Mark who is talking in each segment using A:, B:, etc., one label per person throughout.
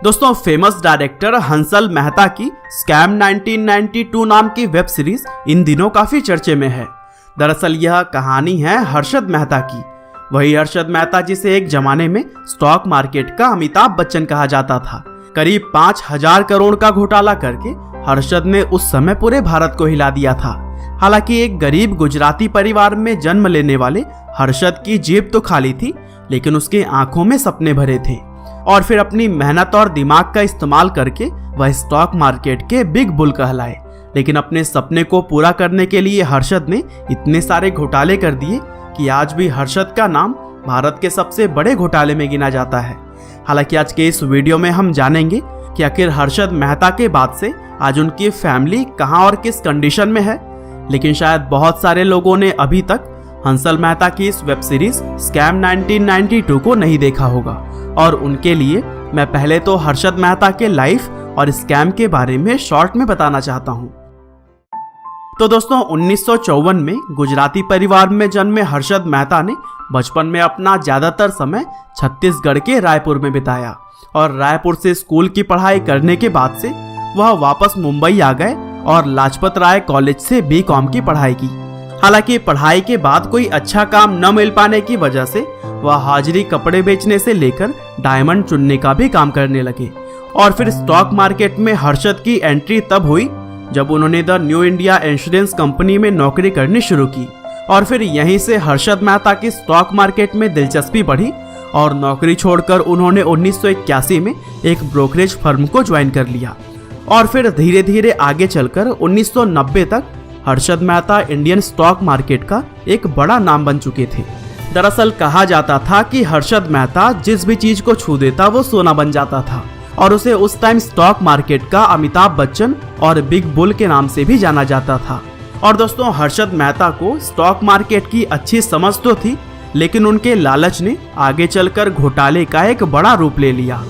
A: दोस्तों, famous director Hansal Mehta की scam 1992 नाम की वेब सीरीज इन दिनों काफी चर्चे में है। दरअसल यह कहानी है हर्षद मेहता की, वही हर्षद मेहता जिसे एक जमाने में स्टॉक मार्केट का अमिताभ बच्चन कहा जाता था। करीब 5000 करोड़ का घोटाला करके हर्षद ने उस समय पूरे भारत को हिला दिया था। हालांकि एक गरीब गुजराती परिवार में जन्म लेने वाले हर्षद की जेब तो खाली थी, लेकिन उसके आंखों में सपने भरे थे। और फिर अपनी मेहनत और दिमाग का इस्तेमाल करके वह स्टॉक मार्केट के बिग बुल कहलाए। लेकिन अपने सपने को पूरा करने के लिए हर्षद ने इतने सारे घोटाले कर दिए कि आज भी हर्षद का नाम भारत के सबसे बड़े घोटाले में गिना जाता है। हालांकि आज के इस वीडियो में हम जानेंगे कि आखिर हर्षद मेहता के बाद से आज उनकी फैमिली कहां और किस कंडीशन में है। लेकिन शायद बहुत सारे लोगों ने अभी तक हंसल मेहता की इस वेब सीरीज स्कैम 1992 को नहीं देखा होगा, और उनके लिए मैं पहले तो हर्षद मेहता के लाइफ और स्कैम के बारे में शॉर्ट में बताना चाहता हूं। तो दोस्तों, 1954 में गुजराती परिवार में जन्मे हर्षद मेहता ने बचपन में अपना ज्यादातर समय छत्तीसगढ़ के रायपुर में बिताया, और रायपुर से स्कूल की पढ़ाई करने के बाद से वह वापस मुंबई आ गए और लाजपत राय कॉलेज से बीकॉम की पढ़ाई की। हालांकि पढ़ाई के बाद कोई अच्छा काम न मिल पाने की वजह से वह हाजिरी कपड़े बेचने से लेकर डायमंड चुनने का भी काम करने लगे। और फिर स्टॉक मार्केट में हर्षद की एंट्री तब हुई जब उन्होंने the new India insurance company में नौकरी करनी शुरू की। और फिर यहीं से हर्षद मेहता की स्टॉक मार्केट में दिलचस्पी बढ़ी और नौकरी छोड़कर उन्होंने 1981 में एक ब्रोकरेज फर्म को ज्वाइन कर लिया। और फिर धीरे धीरे आगे चलकर 1990 तक Harshad Mehta Indian stock market का एक बड़ा नाम बन चुके थे। दरअसल कहा जाता था कि हर्षद मेहता जिस भी चीज को छू देता वो सोना बन जाता था, और उसे उस टाइम स्टॉक मार्केट का अमिताभ बच्चन और बिग बुल के नाम से भी जाना जाता था। और दोस्तों, हर्षद मेहता को स्टॉक मार्केट की अच्छी समझ तो थी, लेकिन उनके लालच ने आगे चलकर घोटाले का एक बड़ा रूप ले लिया।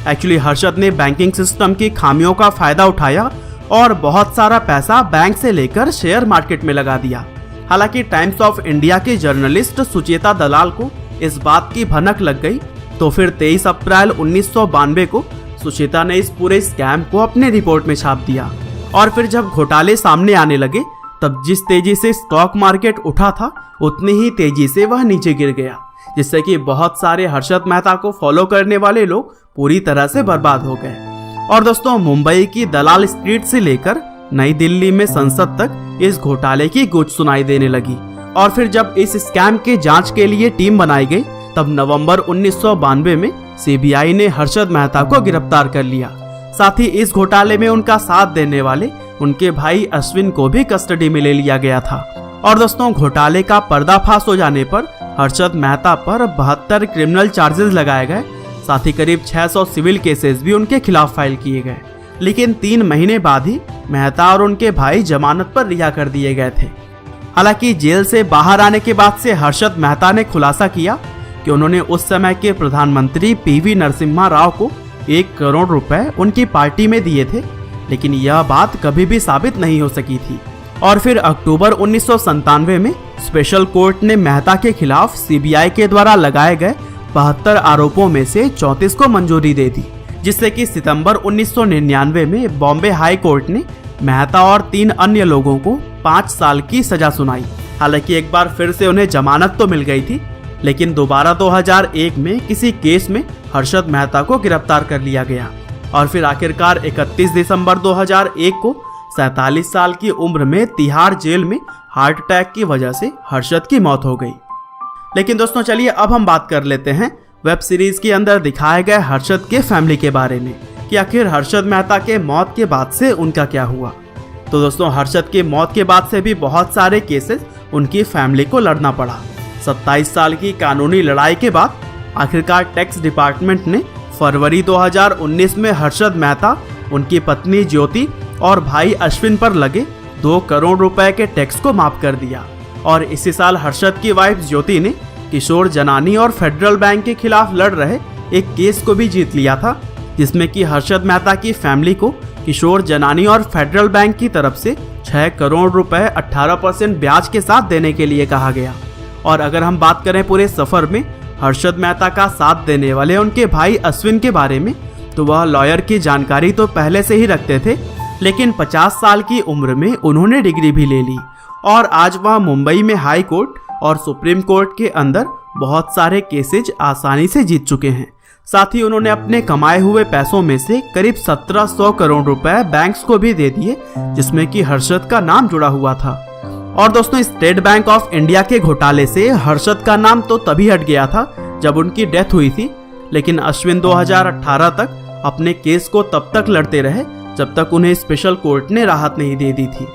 A: एक्चुअली हर्षद ने बैंकिंग सिस्टम की खामियों का फायदा उठाया और बहुत सारा पैसा बैंक से लेकर शेयर मार्केट में लगा दिया। हालांकि टाइम्स ऑफ इंडिया के जर्नलिस्ट सुचेता दलाल को इस बात की भनक लग गई, तो फिर 23 अप्रैल 1992 को सुचेता ने इस पूरे स्कैम को अपने रिपोर्ट में छाप दिया। और फिर जब घोटाले सामने आने लगे, तब जिस तेजी से स्टॉक मार्केट उठा था उतनी ही तेजी से वह नीचे गिर गया, जिससे कि बहुत सारे हर्षद मेहता को फॉलो करने वाले लोग पूरी तरह से बर्बाद हो गए। और दोस्तों, मुंबई की दलाल स्ट्रीट से लेकर नई दिल्ली में संसद तक इस घोटाले की गूंज सुनाई देने लगी। और फिर जब इस स्कैम की जांच के लिए टीम बनाई गई, तब नवंबर 1992 में सीबीआई ने हर्षद मेहता को गिरफ्तार कर लिया। साथ ही इस घोटाले में उनका साथ देने वाले उनके भाई अश्विन को भी कस्टडी में ले लिया गया था। और दोस्तों, घोटाले का पर्दाफाश हो जाने पर हर्षद मेहता पर 72 क्रिमिनल चार्जेस लगाए गए। साथ ही करीब 600 सिविल केसेस भी उनके खिलाफ फाइल किए गए। लेकिन 3 महीने बाद ही मेहता और उनके भाई जमानत पर रिहा कर दिए गए थे। हालांकि जेल से बाहर आने के बाद से हर्षद मेहता ने खुलासा किया कि उन्होंने उस समय के प्रधानमंत्री पीवी नरसिम्हा राव को 1 करोड़ रुपए उनकी पार्टी में दिए थे, लेकिन यह बात कभी भी साबित नहीं हो सकी थी। और फिर अक्टूबर 1997 में स्पेशल कोर्ट ने मेहता के खिलाफ सीबीआई के द्वारा लगाए गए 72 आरोपों में से 34 को मंजूरी दे दी, जिससे कि सितंबर 1999 में बॉम्बे हाई कोर्ट ने मेहता और 3 अन्य लोगों को 5 साल की सजा सुनाई। हालांकि एक बार फिर से उन्हें जमानत तो मिल गई थी, लेकिन दोबारा 2001 में किसी केस में हर्षद मेहता को गिरफ्तार कर लिया गया। और फिर आखिरकार 31 दिसंबर 2001 को 47 साल की उम्र में तिहाड़ जेल में हार्ट अटैक की वजह से हर्षद की मौत हो गई। लेकिन दोस्तों, चलिए अब हम बात कर लेते हैं वेब सीरीज के अंदर दिखाए गए हर्षद के फैमिली के बारे में, कि आखिर हर्षद मेहता के मौत के बाद से उनका क्या हुआ। तो दोस्तों, हर्षद के मौत के बाद से भी बहुत सारे केसेस उनकी फैमिली को लड़ना पड़ा। 27 साल की कानूनी लड़ाई के बाद आखिरकार टैक्स डिपार्टमेंट ने फरवरी 2019 में हर्षद मेहता, उनकी पत्नी ज्योति और भाई अश्विन पर लगे 2 करोड़ रुपए के टैक्स को माफ कर दिया। और इसी साल हर्षद की वाइफ ज्योति ने किशोर जनानी और फेडरल बैंक के खिलाफ लड़ रहे एक केस को भी जीत लिया था, जिसमें कि हर्षद मेहता की फैमिली को किशोर जनानी और फेडरल बैंक की तरफ से 6 करोड़ रुपए 18% ब्याज के साथ देने के लिए कहा गया। और अगर हम बात करें पूरे सफर में हर्षद मेहता का साथ देने वाले उनके भाई अश्विन के बारे में, तो वह लॉयर की जानकारी तो पहले से ही रखते थे, लेकिन 50 साल की उम्र में उन्होंने डिग्री भी ले ली और आज वह मुंबई में हाई कोर्ट और सुप्रीम कोर्ट के अंदर बहुत सारे केसेज आसानी से जीत चुके हैं। साथ ही उन्होंने अपने कमाए हुए पैसों में से करीब 1700 करोड़ रुपए बैंक्स को भी दे दिए, जिसमें कि हर्षद का नाम जुड़ा हुआ था। और दोस्तों, स्टेट बैंक ऑफ इंडिया के घोटाले से हर्षद का नाम तो तभी हट गया था जब उनकी डेथ हुई थी, लेकिन अश्विन 2018 तक अपने केस को तब तक लड़ते रहे जब तक उन्हें स्पेशल कोर्ट ने राहत नहीं दे दी थी।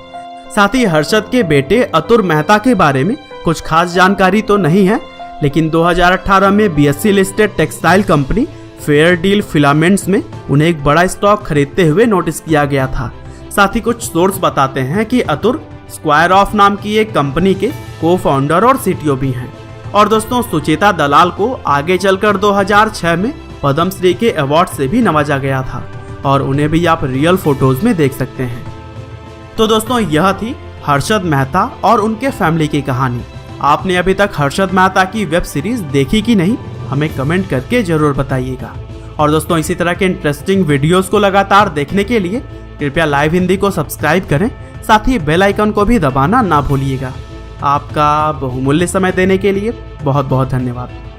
A: साथ ही हर्षद के बेटे अतुर मेहता के बारे में कुछ खास जानकारी तो नहीं है, लेकिन 2018 में BSE listed textile company fair deal filaments में उन्हें एक बड़ा स्टॉक खरीदते हुए नोटिस किया गया था। साथ ही कुछ सोर्स बताते हैं कि अतुर स्क्वायर ऑफ नाम की एक कंपनी के को फाउंडर और CTO भी हैं। और दोस्तों, सुचेता दलाल को आगे चलकर 2006 में पद्मश्री के अवार्ड से भी नवाजा गया था और उन्हें भी आप रियल फोटोज में देख सकते हैं। तो दोस्तों, यह थी हर्षद मेहता और उनके फैमिली की कहानी। आपने अभी तक हर्षद मेहता की वेब सीरीज देखी कि नहीं, हमें कमेंट करके जरूर बताइएगा। और दोस्तों, इसी तरह के इंटरेस्टिंग वीडियोस को लगातार देखने के लिए कृपया लाइव हिंदी को सब्सक्राइब करें, साथ ही बेल आइकन को भी दबाना ना भूलिएगा। आपका बहुमूल्य समय देने के लिए बहुत बहुत धन्यवाद।